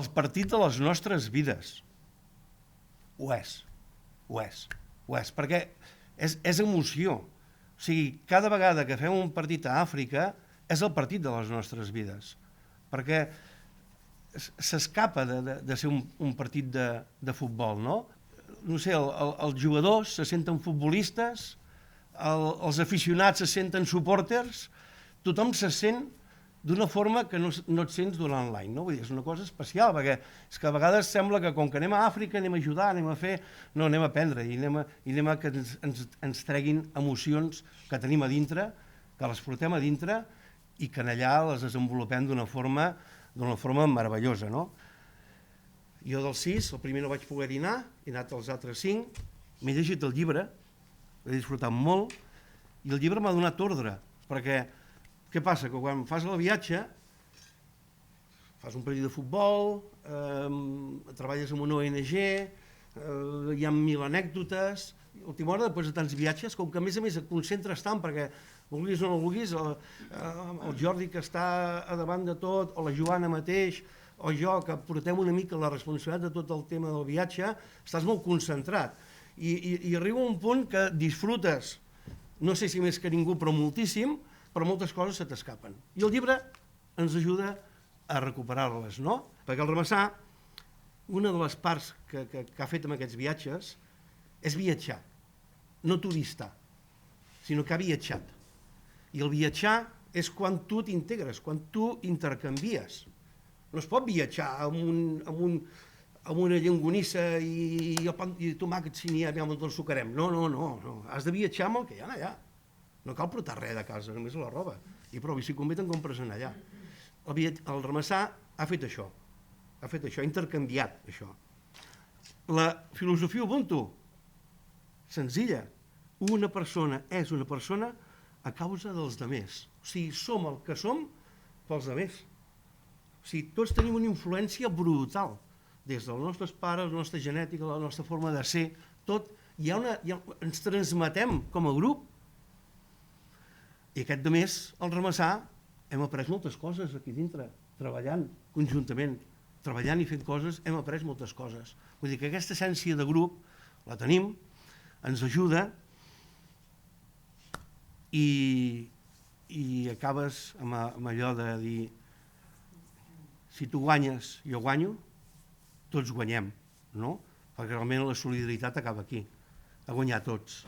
el partit de les nostres vides. Ho és, perquè és emoció. O sigui, cada vegada que fem un partit a Àfrica és el partit de les nostres vides, perquè s'escapa de ser un partit de futbol, no? No sé, els jugadors se senten futbolistes, els aficionats se senten supporters, tothom se sent d'una forma que no et sents durant l'any, no? Vull dir, és una cosa especial, perquè és que a vegades sembla que com que anem a Àfrica, anem a ajudar, anem a fer... No, anem a aprendre i anem a que ens treguin emocions que tenim a dintre, que les portem a dintre i que allà les desenvolupem d'una forma meravellosa, no? Jo dels 6, el primer no vaig poder dinar, he anat als altres 5, m'he llegit el llibre, l'he disfrutat molt, i el llibre m'ha donat ordre, perquè què passa? Que quan fas el viatge, fas un partit de futbol, treballes en una ONG, hi ha 1000 anècdotes, a última hora, després de tants viatges, com que a més et concentres tant, perquè vulguis o no vulguis, el Jordi que està a davant de tot, o la Joana mateix, o jo, que portem una mica la responsabilitat de tot el tema del viatge, estàs molt concentrat. I arriba un punt que disfrutes, no sé si més que ningú, però moltíssim, però moltes coses se t'escapen. I el llibre ens ajuda a recuperar-les, no? Perquè el Ramassà, una de les parts que ha fet amb aquests viatges és viatjar, no turistar, sinó que ha viatjat. I el viatjar és quan tu t'integres, quan tu intercanvies. No es pot viatjar amb una llonganissa i tomàquet si n'hi ha, ja me'l sucarem. No. Has de viatjar amb el que hi ha allà. No cal portar res de casa, només la roba. I prou, i si convé te'n compres en allà. El Ramassà ha fet això, ha intercanviat això. La filosofia Ubuntu, senzilla. Una persona és una persona a causa dels demés. O sigui, som el que som pels demés. O sigui, tots tenim una influència brutal, des dels nostres pares, la nostra genètica, la nostra forma de ser, tot. Ens transmetem com a grup. I aquest mes, al Ramassà, hem après moltes coses aquí dintre, treballant conjuntament, treballant i fent coses, hem après moltes coses. Vull dir que aquesta essència de grup la tenim, ens ajuda i acabes amb allò de dir si tu guanyes, jo guanyo, tots guanyem, no? Perquè realment la solidaritat acaba aquí, a guanyar tots.